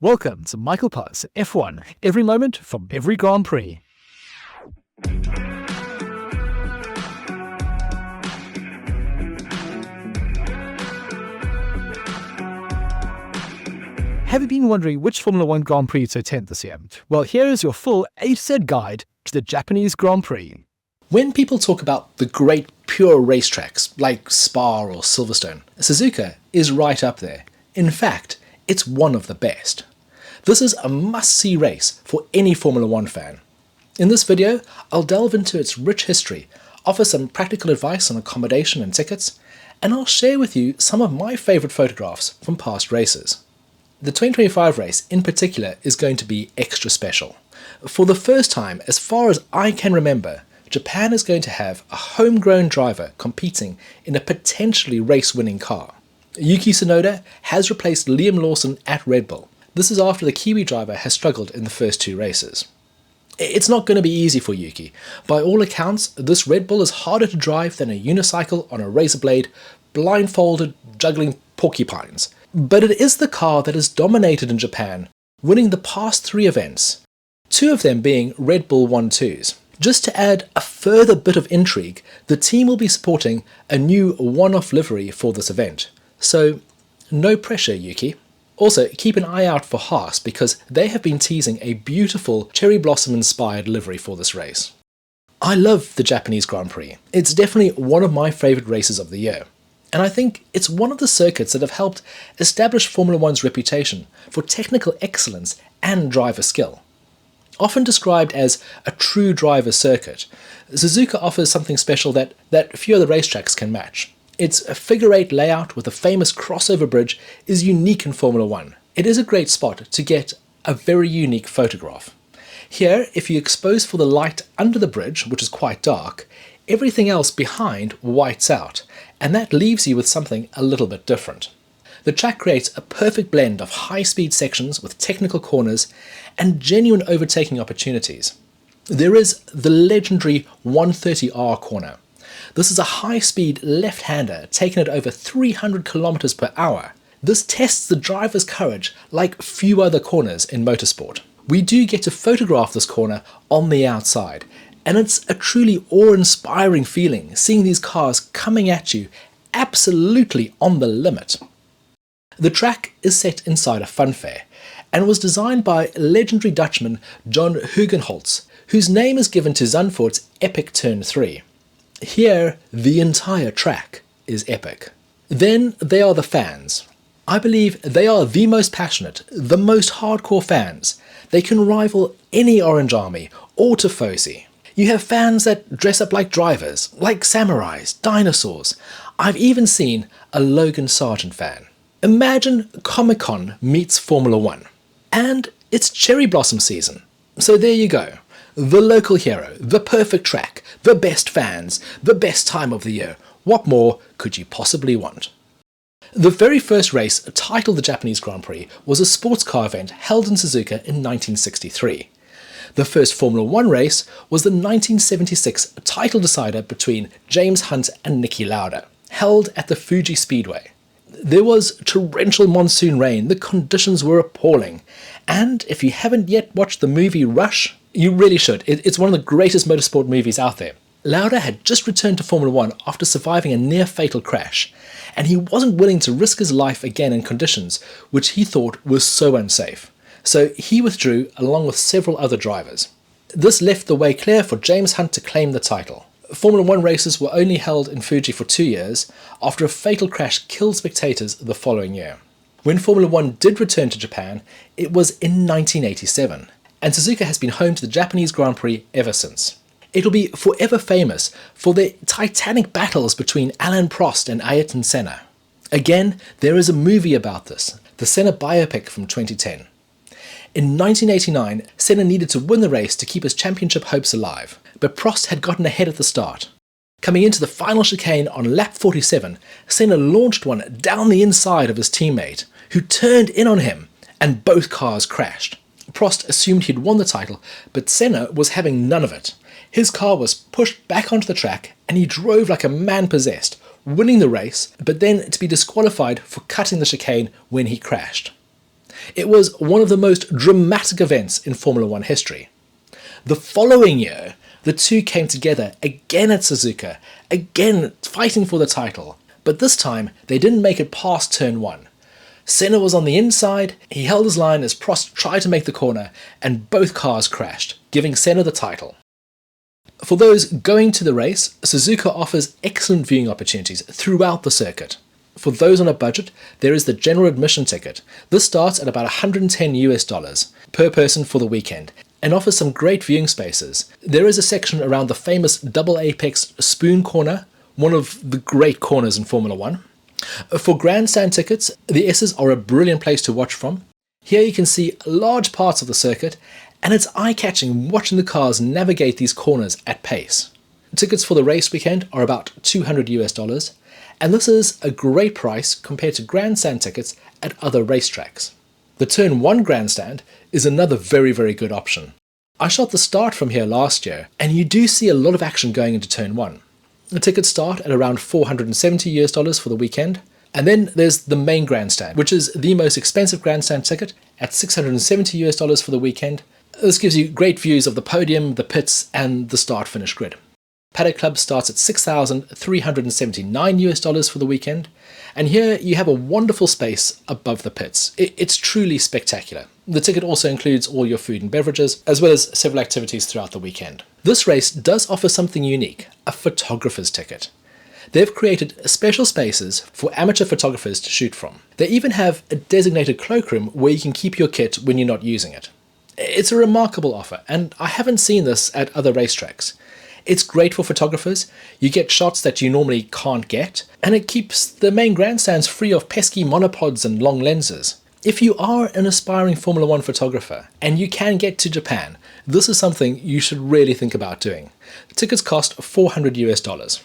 Welcome to Michael Putt's F1, every moment from every Grand Prix. Have you been wondering which Formula 1 Grand Prix to attend this year? Well, here is your full A-to-Z guide to the Japanese Grand Prix. When people talk about the great pure racetracks like Spa or Silverstone, Suzuka is right up there. In fact, it's one of the best. This is a must-see race for any Formula 1 fan. In this video, I'll delve into its rich history, offer some practical advice on accommodation and tickets, and I'll share with you some of my favourite photographs from past races. The 2025 race in particular is going to be extra special. For the first time, as far as I can remember, Japan is going to have a homegrown driver competing in a potentially race-winning car. Yuki Tsunoda has replaced Liam Lawson at Red Bull. This is after the Kiwi driver has struggled in the first two races. It's not going to be easy for Yuki. By all accounts, this Red Bull is harder to drive than a unicycle on a razor blade, blindfolded juggling porcupines. But it is the car that has dominated in Japan, winning the past three events, two of them being Red Bull 1-2s. Just to add a further bit of intrigue, the team will be supporting a new one-off livery for this event. So, no pressure, Yuki. Also, keep an eye out for Haas because they have been teasing a beautiful cherry blossom inspired livery for this race. I love the Japanese Grand Prix. It's definitely one of my favourite races of the year. And I think it's one of the circuits that have helped establish Formula 1's reputation for technical excellence and driver skill. Often described as a true driver circuit, Suzuka offers something special that few other racetracks can match. Its figure-8 layout with a famous crossover bridge is unique in Formula 1. It is a great spot to get a very unique photograph. Here, if you expose for the light under the bridge, which is quite dark, everything else behind whites out, and that leaves you with something a little bit different. The track creates a perfect blend of high-speed sections with technical corners and genuine overtaking opportunities. There is the legendary 130R corner. This is a high-speed left-hander taken at over 300 km per hour. This tests the driver's courage like few other corners in motorsport. We do get to photograph this corner on the outside, and it's a truly awe-inspiring feeling seeing these cars coming at you absolutely on the limit. The track is set inside a funfair and was designed by legendary Dutchman John Hugenholtz, whose name is given to Zandvoort's epic Turn 3. Here, the entire track is epic. Then there are the fans. I believe they are the most passionate, the most hardcore fans. They can rival any Orange Army or Tifosi. You have fans that dress up like drivers, like samurais, dinosaurs. I've even seen a Logan Sargent fan. Imagine Comic-Con meets Formula 1. And it's cherry blossom season. So there you go. The local hero, the perfect track, the best fans, the best time of the year. What more could you possibly want? The very first race titled the Japanese Grand Prix was a sports car event held in Suzuka in 1963. The first Formula 1 race was the 1976 title decider between James Hunt and Niki Lauda, held at the Fuji Speedway. There was torrential monsoon rain, the conditions were appalling, and if you haven't yet watched the movie Rush, you really should. It's one of the greatest motorsport movies out there. Lauda had just returned to Formula 1 after surviving a near-fatal crash, and he wasn't willing to risk his life again in conditions which he thought were so unsafe. So he withdrew along with several other drivers. This left the way clear for James Hunt to claim the title. Formula 1 races were only held in Fuji for 2 years after a fatal crash killed spectators the following year. When Formula 1 did return to Japan, it was in 1987. And Suzuka has been home to the Japanese Grand Prix ever since. It'll be forever famous for the titanic battles between Alain Prost and Ayrton Senna. Again, there is a movie about this, the Senna biopic from 2010. In 1989, Senna needed to win the race to keep his championship hopes alive, but Prost had gotten ahead at the start. Coming into the final chicane on lap 47, Senna launched one down the inside of his teammate, who turned in on him, and both cars crashed. Prost assumed he'd won the title, but Senna was having none of it. His car was pushed back onto the track, and he drove like a man possessed, winning the race, but then to be disqualified for cutting the chicane when he crashed. It was one of the most dramatic events in Formula One history. The following year, the two came together again at Suzuka, again fighting for the title, but this time they didn't make it past turn 1. Senna was on the inside, he held his line as Prost tried to make the corner, and both cars crashed, giving Senna the title. For those going to the race, Suzuka offers excellent viewing opportunities throughout the circuit. For those on a budget, there is the general admission ticket. This starts at about $110 per person for the weekend and offers some great viewing spaces. There is a section around the famous double apex spoon corner, one of the great corners in Formula One. For grandstand tickets, the S's are a brilliant place to watch from. Here you can see large parts of the circuit, and it's eye-catching watching the cars navigate these corners at pace. Tickets for the race weekend are about $200, and this is a great price compared to grandstand tickets at other racetracks. The Turn 1 grandstand is another very good option. I shot the start from here last year, and you do see a lot of action going into Turn 1. The tickets start at around $470 for the weekend, and then there's the main grandstand, which is the most expensive grandstand ticket at $670 for the weekend. This gives you great views of the podium, the pits, and the start-finish grid. Paddock Club starts at $6,379 for the weekend, and here you have a wonderful space above the pits. It's truly spectacular. The ticket also includes all your food and beverages, as well as several activities throughout the weekend. This race does offer something unique, a photographer's ticket. They've created special spaces for amateur photographers to shoot from. They even have a designated cloakroom where you can keep your kit when you're not using it. It's a remarkable offer, and I haven't seen this at other racetracks. It's great for photographers, you get shots that you normally can't get, and it keeps the main grandstands free of pesky monopods and long lenses. If you are an aspiring Formula One photographer, and you can get to Japan, this is something you should really think about doing. The tickets cost $400.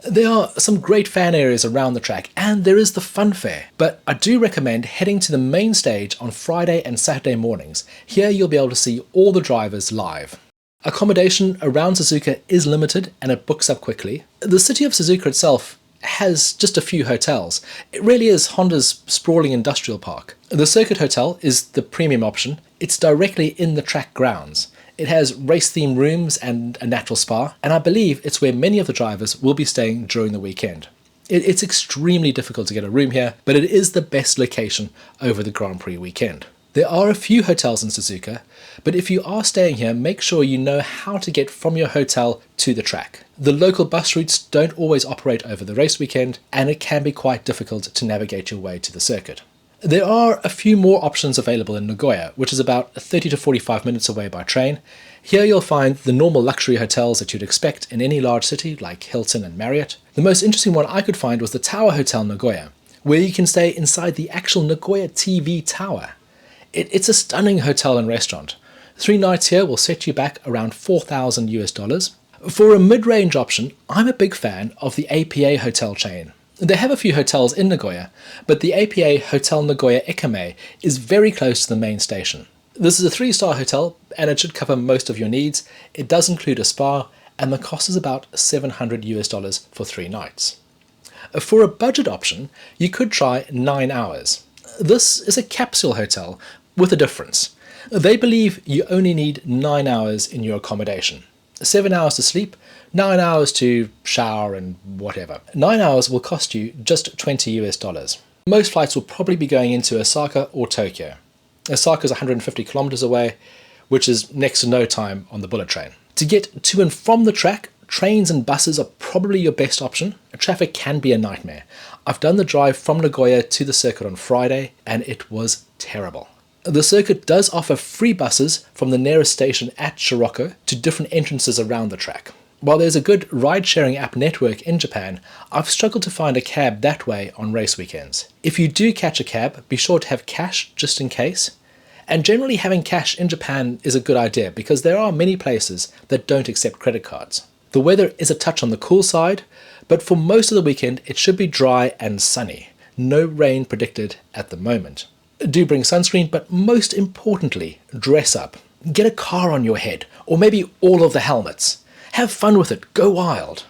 There are some great fan areas around the track, and there is the fun fair, but I do recommend heading to the main stage on Friday and Saturday mornings. Here you'll be able to see all the drivers live. Accommodation around Suzuka is limited and it books up quickly. The city of Suzuka itself has just a few hotels. It really is Honda's sprawling industrial park. The Circuit Hotel is the premium option. It's directly in the track grounds. It has race-themed rooms and a natural spa, and I believe it's where many of the drivers will be staying during the weekend. It's extremely difficult to get a room here, but it is the best location over the Grand Prix weekend. There are a few hotels in Suzuka, but if you are staying here, make sure you know how to get from your hotel to the track. The local bus routes don't always operate over the race weekend, and it can be quite difficult to navigate your way to the circuit. There are a few more options available in Nagoya, which is about 30 to 45 minutes away by train. Here you'll find the normal luxury hotels that you'd expect in any large city like Hilton and Marriott. The most interesting one I could find was the Tower Hotel Nagoya, where you can stay inside the actual Nagoya TV tower. It's a stunning hotel and restaurant. 3 nights here will set you back around $4,000. For a mid-range option, I'm a big fan of the APA hotel chain. They have a few hotels in Nagoya, but the APA Hotel Nagoya Ekame is very close to the main station. This is a 3-star hotel, and it should cover most of your needs. It does include a spa, and the cost is about $700 for 3 nights. For a budget option, you could try 9 hours. This is a capsule hotel with a difference. They believe you only need 9 hours in your accommodation. 7 hours to sleep, 9 hours to shower and whatever. 9 hours will cost you just $20. Most flights will probably be going into Osaka or Tokyo. Osaka is 150 kilometers away, which is next to no time on the bullet train. To get to and from the track, trains and buses are probably your best option. Traffic can be a nightmare. I've done the drive from Nagoya to the circuit on Friday, and it was terrible. The circuit does offer free buses from the nearest station at Shiroko to different entrances around the track. While there's a good ride-sharing app network in Japan, I've struggled to find a cab that way on race weekends. If you do catch a cab, be sure to have cash just in case. And generally having cash in Japan is a good idea because there are many places that don't accept credit cards. The weather is a touch on the cool side, but for most of the weekend it should be dry and sunny. No rain predicted at the moment. Do bring sunscreen, but most importantly, dress up. Get a car on your head, or maybe all of the helmets. Have fun with it, go wild.